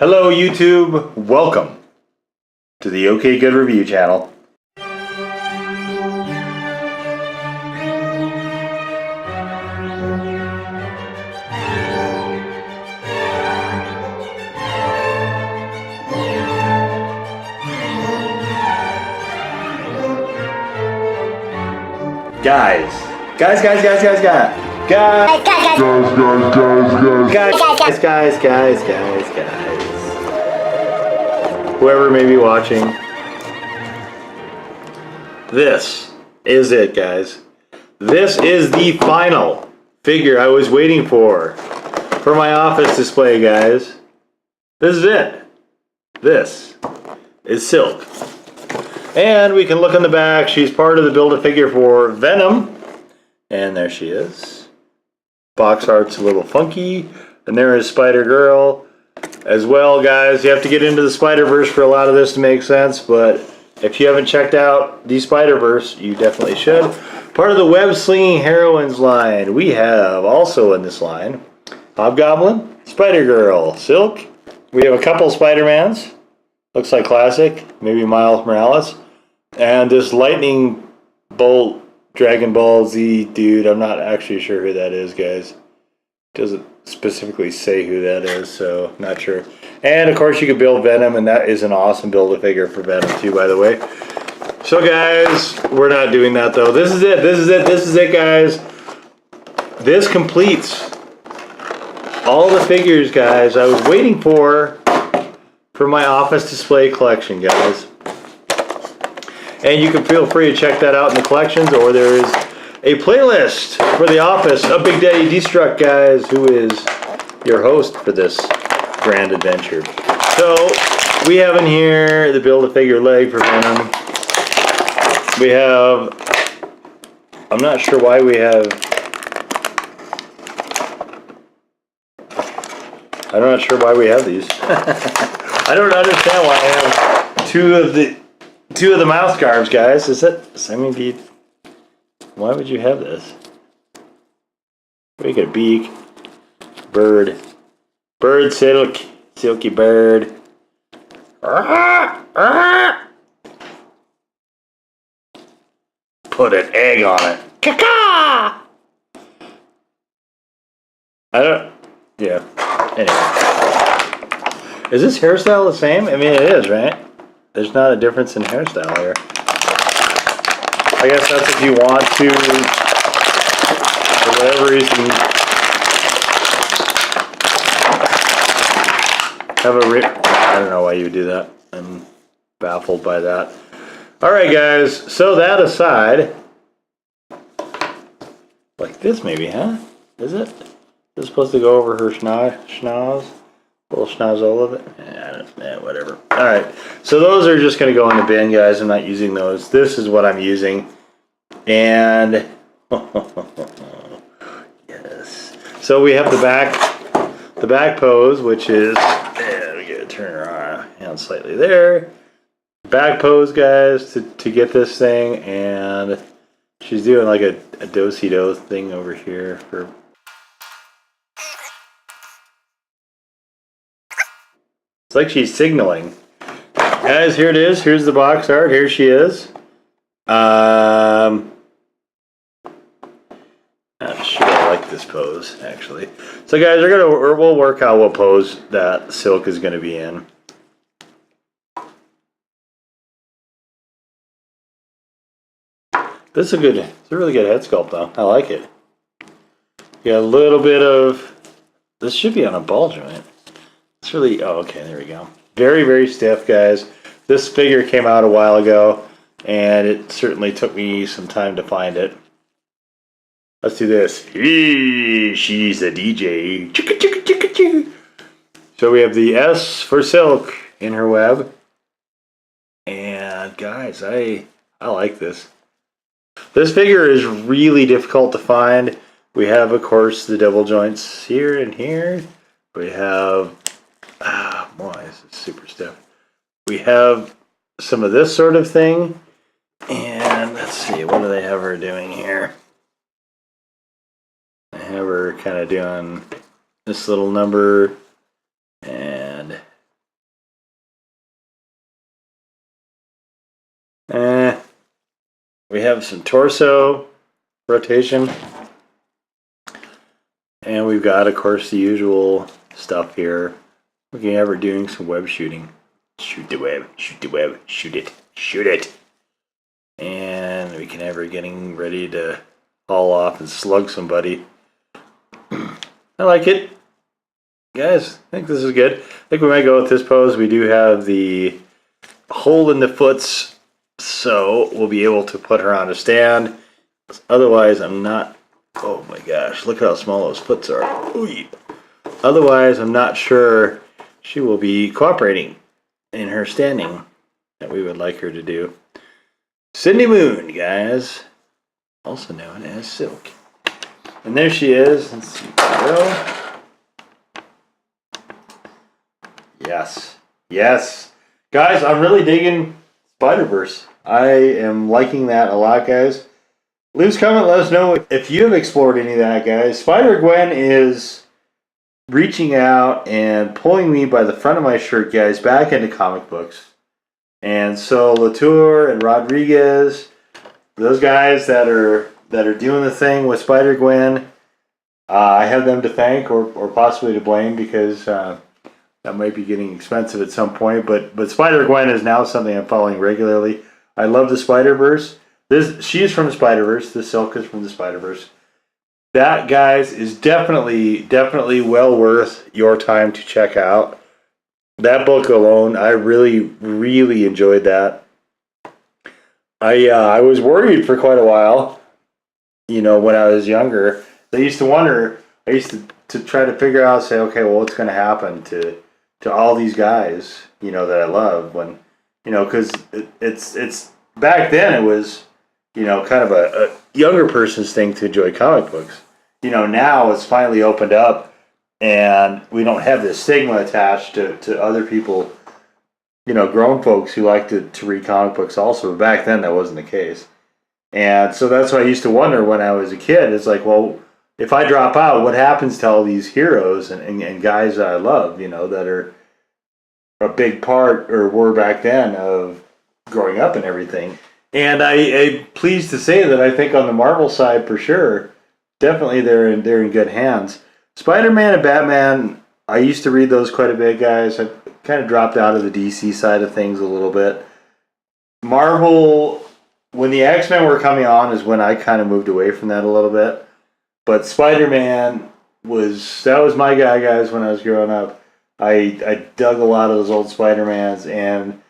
Hello YouTube, welcome to the OKGoodReview channel. Guys, whoever may be watching, this is it, guys. This is the final figure I was waiting for my office display, guys. This is it. This is Silk. And we can look on the back. She's part of the Build-A-Figure for Venom. And there she is. Box art's a little funky. And there is Spider-Girl as well, guys. You have to get into the Spider-Verse for a lot of this to make sense. But if you haven't checked out the Spider-Verse, you definitely should. Part of the web-slinging heroines line. We have also in this line Hobgoblin, Spider-Girl, Silk. We have a couple Spider-Mans. Looks like classic. Maybe Miles Morales. And this lightning bolt Dragon Ball Z dude, I'm not actually sure who that is, guys. Doesn't specifically say who that is, so not sure. And of course you could build Venom, and that is an awesome Build-A-Figure for Venom too, by the way. So guys, we're not doing that though. This is it, guys. This completes all the figures, guys, I was waiting for my office display collection, guys. And you can feel free to check that out in the collections, or there is a playlist for the office of Big Daddy D-Struct, guys, who is your host for this grand adventure. So, we have in here the Build-A-Figure leg for Venom. We have, I'm not sure why we have, I'm not sure why we have these. I don't understand why I have two of the mouth guards, guys. Is it? I mean, why would you have this? We got a beak, bird, silky bird. Put an egg on it. Caca! Yeah. Anyway. Is this hairstyle the same? I mean, it is, right? There's not a difference in hairstyle here. I guess that's if you want to, for whatever reason, have I don't know why you would do that. I'm baffled by that. Alright guys, so that aside, like this maybe, huh? Is it? Is this supposed to go over her schnoz? Little schnozzle of it? Whatever. Alright, so those are just going to go in the bin, guys. I'm not using those. This is what I'm using. And, yes. So we have the back pose, which is, we gotta turn her on slightly there. Back pose, guys, to get this thing. And she's doing like a do-si-do thing over here for... It's like she's signaling. Guys, here it is. Here's the box art. Here she is. Not sure I like this pose, actually. So guys, we'll work out what pose that Silk is going to be in. It's a really good head sculpt though. I like it. You got a little bit of, this should be on a ball joint. It's really, oh, okay, there we go. Very, very stiff, guys. This figure came out a while ago, and it certainly took me some time to find it. Let's do this. Hey, she's a DJ. Chicka, chicka, chicka, chicka. So we have the S for Silk in her web. And guys, I like this. This figure is really difficult to find. We have, of course, the double joints here and here. We have... boy, this is super stiff. We have some of this sort of thing. And let's see, what do they have her doing here? I have her kind of doing this little number. And We have some torso rotation. And we've got, of course, the usual stuff here. Looking at we're doing some web shooting. Shoot the web, shoot the web, shoot it, shoot it. And we can have her getting ready to haul off and slug somebody. I like it. Guys, I think this is good. I think we might go with this pose. We do have the hole in the foots, so we'll be able to put her on a stand. Otherwise, I'm not... Oh my gosh, look at how small those foots are. Ooh. Otherwise, I'm not sure she will be cooperating in her standing that we would like her to do. Cindy Moon, guys. Also known as Silk. And there she is. Let's see. Go. Yes. Yes. Guys, I'm really digging Spider-Verse. I am liking that a lot, guys. Leave a comment, let us know if you have explored any of that, guys. Spider-Gwen is reaching out and pulling me by the front of my shirt, guys, back into comic books. And so Latour and Rodriguez, those guys that are doing the thing with Spider-Gwen, I have them to thank or possibly to blame, because that might be getting expensive at some point. But Spider-Gwen is now something I'm following regularly. I love the Spider-Verse. She is from the Spider-Verse. The Silk is from the Spider-Verse. That, guys, is definitely well worth your time to check out. That book alone, I really enjoyed that. I was worried for quite a while, when I was younger. I used to wonder, I used to try to figure out, say, okay, well, what's going to happen to all these guys, that I love, when, because it's back then it was, kind of a younger person's thing to enjoy comic books. Now it's finally opened up, and we don't have this stigma attached to other people, grown folks who like to read comic books also. But back then that wasn't the case. And so that's what I used to wonder when I was a kid. It's like, well, if I drop out, what happens to all these heroes and guys that I love, that are a big part, or were back then, of growing up and everything. And I'm pleased to say that I think on the Marvel side, for sure, definitely they're in good hands. Spider-Man and Batman, I used to read those quite a bit, guys. I kind of dropped out of the DC side of things a little bit. Marvel, when the X-Men were coming on, is when I kind of moved away from that a little bit. But Spider-Man was my guy, guys, when I was growing up. I dug a lot of those old Spider-Mans, and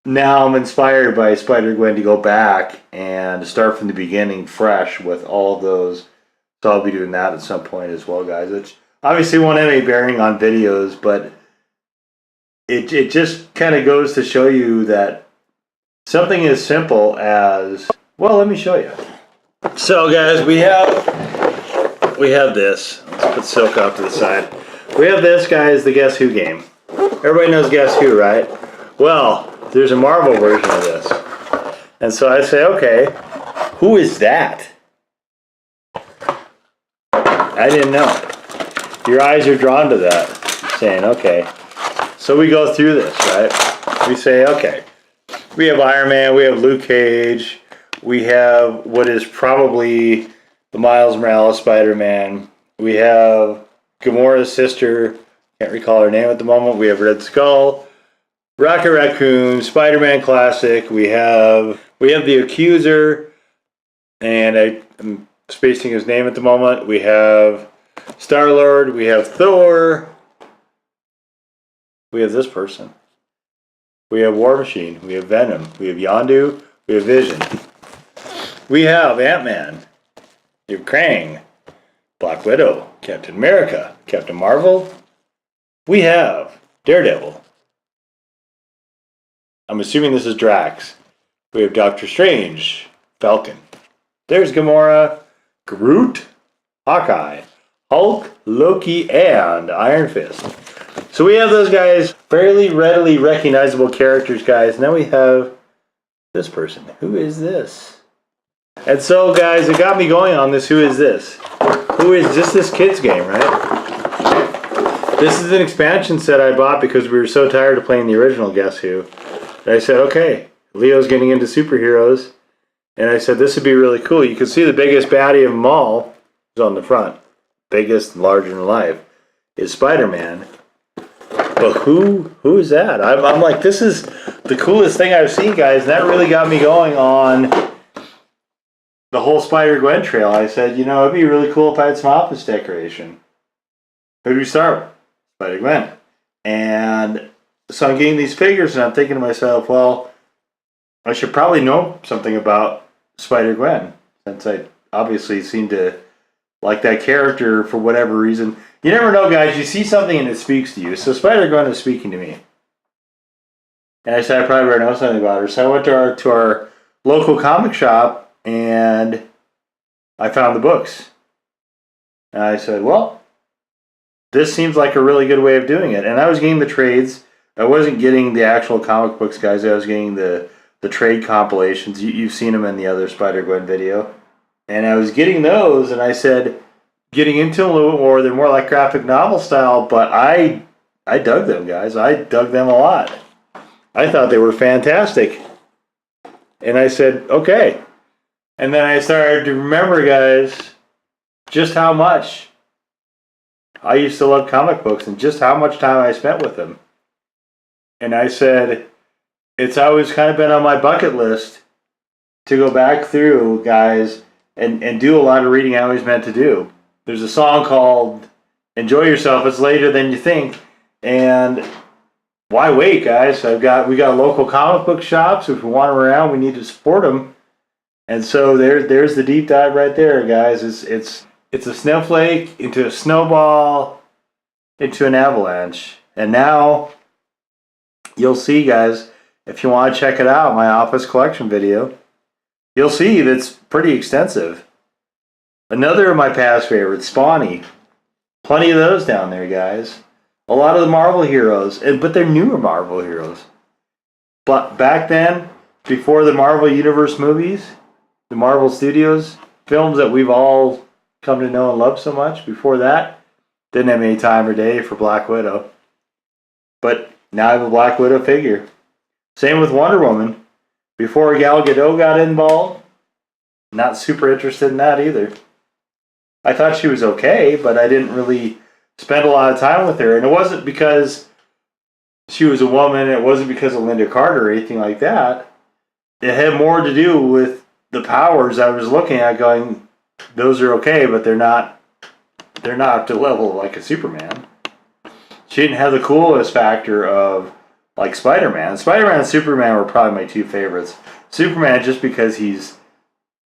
now I'm inspired by Spider-Gwen to go back and start from the beginning fresh with all of those. So I'll be doing that at some point as well, guys. Which obviously won't have any bearing on videos, but it just kind of goes to show you that something as simple as, well, let me show you. So, guys, we have this. Let's put Silk off to the side. We have this, guys, the Guess Who game. Everybody knows Guess Who, right? Well, there's a Marvel version of this. And so I say, okay, who is that? I didn't know. Your eyes are drawn to that. Saying, okay. So we go through this, right? We say, okay, we have Iron Man, we have Luke Cage, we have what is probably the Miles Morales Spider-Man, we have Gamora's sister, can't recall her name at the moment, we have Red Skull, Rocket Raccoon, Spider-Man Classic, we have the Accuser, and I'm spacing his name at the moment, we have Star-Lord, we have Thor, we have this person, we have War Machine, we have Venom, we have Yondu, we have Vision, we have Ant-Man, we have Krang, Black Widow, Captain America, Captain Marvel, we have Daredevil, I'm assuming this is Drax, we have Doctor Strange, Falcon, there's Gamora, Groot, Hawkeye, Hulk, Loki, and Iron Fist. So we have those guys, fairly readily recognizable characters, guys. And then we have this person. Who is this? And so, guys, it got me going on this. Who is this? Who is this kid's game, right? This is an expansion set I bought because we were so tired of playing the original Guess Who. And I said, okay, Leo's getting into superheroes. And I said, this would be really cool. You can see the biggest baddie of them all is on the front. Biggest, larger than life is Spider-Man. But who is that? I'm like, this is the coolest thing I've seen, guys. And that really got me going on the whole Spider-Gwen trail. I said, it'd be really cool if I had some office decoration. Who do we start with? Spider-Gwen. And so I'm getting these figures, and I'm thinking to myself, well, I should probably know something about Spider-Gwen, since I obviously seem to like that character for whatever reason. You never know, guys. You see something and it speaks to you. So Spider-Gwen is speaking to me. And I said I probably better know something about her. So I went to our local comic shop and I found the books. And I said, well, this seems like a really good way of doing it. And I was getting the trades. I wasn't getting the actual comic books, guys. I was getting the trade compilations. You've seen them in the other Spider-Gwen video. And I was getting those, and I said, getting into them a little bit more. They're more like graphic novel style, but I dug them, guys. I dug them a lot. I thought they were fantastic. And I said, okay. And then I started to remember, guys, just how much I used to love comic books and just how much time I spent with them. And I said, it's always kind of been on my bucket list to go back through, guys, and do a lot of reading I always meant to do. There's a song called Enjoy Yourself. It's later than you think. And why wait, guys? We got local comic book shops. If we want them around, we need to support them. And so there's the deep dive right there, guys. It's a snowflake into a snowball into an avalanche. And now you'll see, guys, if you want to check it out, my office collection video, you'll see that's pretty extensive. Another of my past favorites, Spawny. Plenty of those down there, guys. A lot of the Marvel heroes, but they're newer Marvel heroes. But back then, before the Marvel Universe movies, the Marvel Studios films that we've all come to know and love so much, before that, didn't have any time or day for Black Widow. But now I have a Black Widow figure. Same with Wonder Woman. Before Gal Gadot got involved, not super interested in that either. I thought she was okay, but I didn't really spend a lot of time with her. And it wasn't because she was a woman. It wasn't because of Linda Carter or anything like that. It had more to do with the powers I was looking at going, those are okay, but they're not up to the level like a Superman. She didn't have the coolest factor of like Spider-Man. Spider-Man and Superman were probably my two favorites. Superman just because he's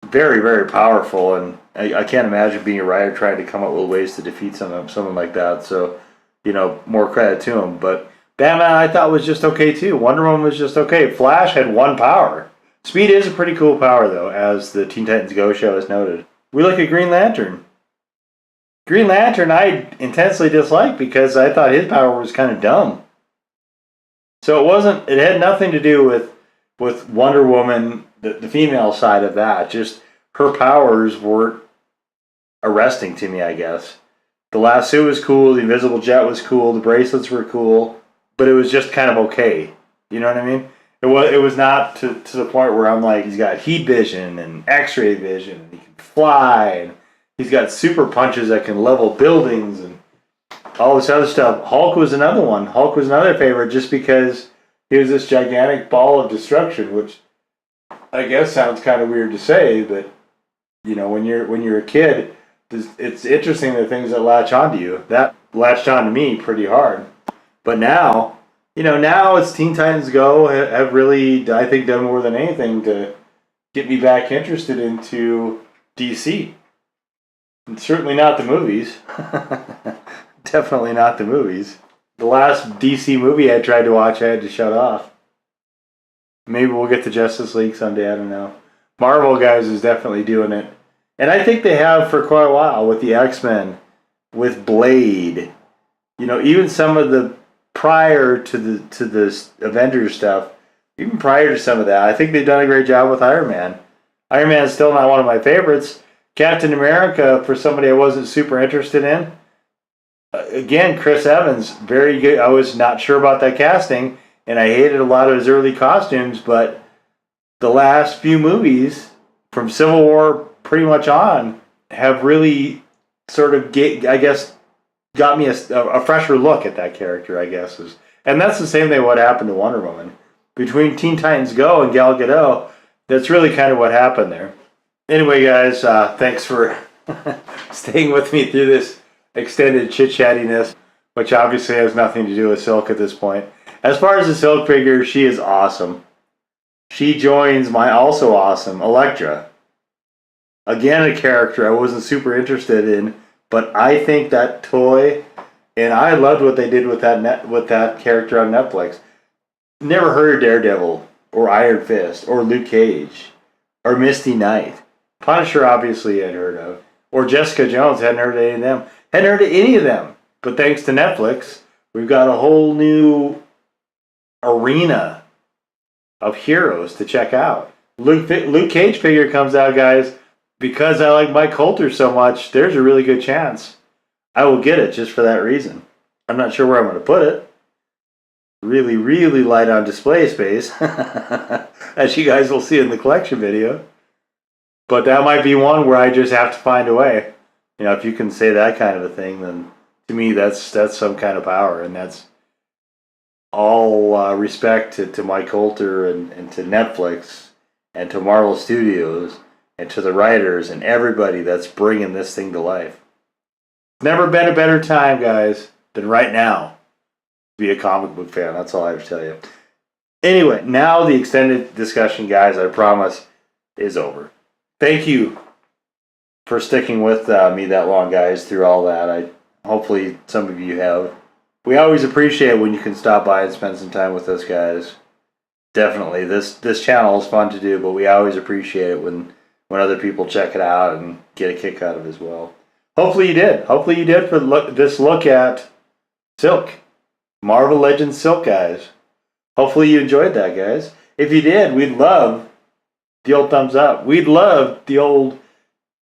very, very powerful, and I can't imagine being a writer trying to come up with ways to defeat someone like that. So, more credit to him. But Batman I thought was just okay too. Wonder Woman was just okay. Flash had one power. Speed is a pretty cool power though, as the Teen Titans Go show has noted. We look at Green Lantern. Green Lantern I intensely disliked because I thought his power was kind of dumb. So it had nothing to do with Wonder Woman, the female side of that. Just her powers weren't arresting to me, I guess. The lasso was cool, the invisible jet was cool, the bracelets were cool, but it was just kind of okay. You know what I mean? It was not to the point where I'm like, he's got heat vision and X-ray vision, and he can fly, and he's got super punches that can level buildings, and all this other stuff. Hulk was another one. Hulk was another favorite just because he was this gigantic ball of destruction, which I guess sounds kind of weird to say, but when you're a kid, it's interesting the things that latch onto you. That latched onto me pretty hard. But now, now it's Teen Titans Go have really, I think, done more than anything to get me back interested into DC. And certainly not the movies. Definitely not the movies. The last DC movie I tried to watch, I had to shut off. Maybe we'll get to Justice League someday, I don't know. Marvel, guys, is definitely doing it. And I think they have for quite a while with the X-Men, with Blade. Even some of the prior to the Avengers stuff, even prior to some of that, I think they've done a great job with Iron Man. Iron Man is still not one of my favorites. Captain America, for somebody I wasn't super interested in, again, Chris Evans, very good. I was not sure about that casting, and I hated a lot of his early costumes, but the last few movies from Civil War pretty much on have really sort of got me a fresher look at that character, I guess. And that's the same thing what happened to Wonder Woman. Between Teen Titans Go and Gal Gadot, that's really kind of what happened there. Anyway, guys, thanks for staying with me through this extended chit-chattiness, which obviously has nothing to do with Silk at this point. As far as the Silk figure, she is awesome. She joins my also awesome Elektra. Again, a character I wasn't super interested in, but I think that toy, and I loved what they did with that character on Netflix. Never heard of Daredevil, or Iron Fist, or Luke Cage, or Misty Knight. Punisher, obviously, I'd heard of. Or Jessica Jones, hadn't heard of any of them. Hadn't heard of any of them. But thanks to Netflix, we've got a whole new arena of heroes to check out. Luke Cage figure comes out, guys. Because I like Mike Coulter so much, there's a really good chance I will get it just for that reason. I'm not sure where I'm going to put it. Really, really light on display space, as you guys will see in the collection video. But that might be one where I just have to find a way. You know, if you can say that kind of a thing, then to me that's some kind of power, and that's all respect to Mike Coulter and to Netflix and to Marvel Studios and to the writers and everybody that's bringing this thing to life. Never been a better time, guys, than right now to be a comic book fan. That's all I have to tell you. Anyway, now the extended discussion, guys, I promise, is over. Thank you for sticking with me that long, guys, through all that. Hopefully some of you have. We always appreciate when you can stop by and spend some time with us, guys. Definitely. This channel is fun to do, but we always appreciate it when other people check it out and get a kick out of it as well. Hopefully you did. Hopefully you did for this look at Silk. Marvel Legends Silk, guys. Hopefully you enjoyed that, guys. If you did, we'd love the old thumbs up. We'd love the old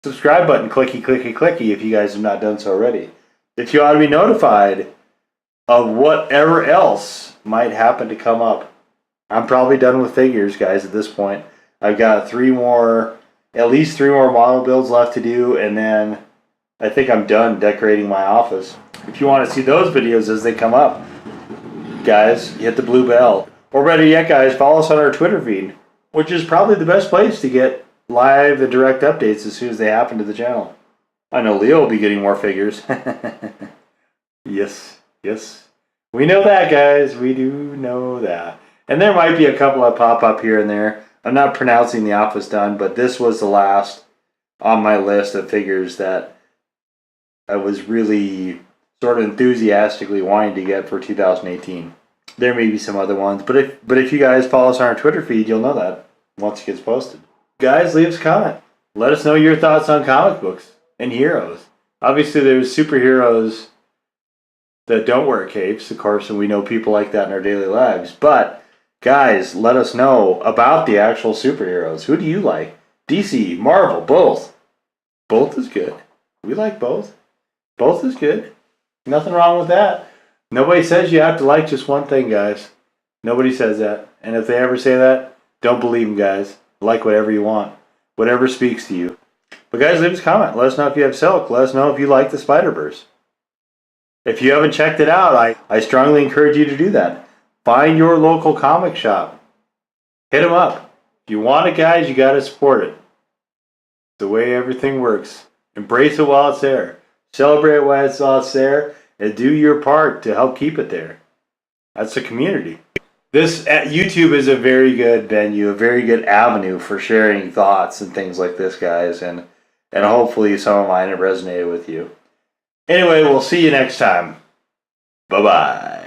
subscribe button, clicky, clicky, clicky, if you guys have not done so already. If you ought to be notified of whatever else might happen to come up. I'm probably done with figures, guys, at this point. I've got at least three more model builds left to do, and then I think I'm done decorating my office. If you want to see those videos as they come up, guys, hit the blue bell. Or better yet, guys, follow us on our Twitter feed, which is probably the best place to get live and direct updates as soon as they happen to the channel. I know Leo will be getting more figures. Yes. We know that, guys. We do know that. And there might be a couple that pop up here and there. I'm not pronouncing the office done, but this was the last on my list of figures that I was really sort of enthusiastically wanting to get for 2018. There may be some other ones, but if you guys follow us on our Twitter feed, you'll know that once it gets posted. Guys, leave us a comment. Let us know your thoughts on comic books and heroes. Obviously, there's superheroes that don't wear capes, of course, and we know people like that in our daily lives. But, guys, let us know about the actual superheroes. Who do you like? DC, Marvel, both. Both is good. We like both. Both is good. Nothing wrong with that. Nobody says you have to like just one thing, guys. Nobody says that. And if they ever say that, don't believe them, guys. Like whatever you want. Whatever speaks to you. But guys, leave us a comment. Let us know if you have Silk. Let us know if you like the Spider-Verse. If you haven't checked it out, I strongly encourage you to do that. Find your local comic shop. Hit them up. If you want it, guys, you got to support it. It's the way everything works. Embrace it while it's there. Celebrate it while it's there. And do your part to help keep it there. That's the community. YouTube is a very good venue, a very good avenue for sharing thoughts and things like this, guys. And hopefully some of mine have resonated with you. Anyway, we'll see you next time. Bye-bye.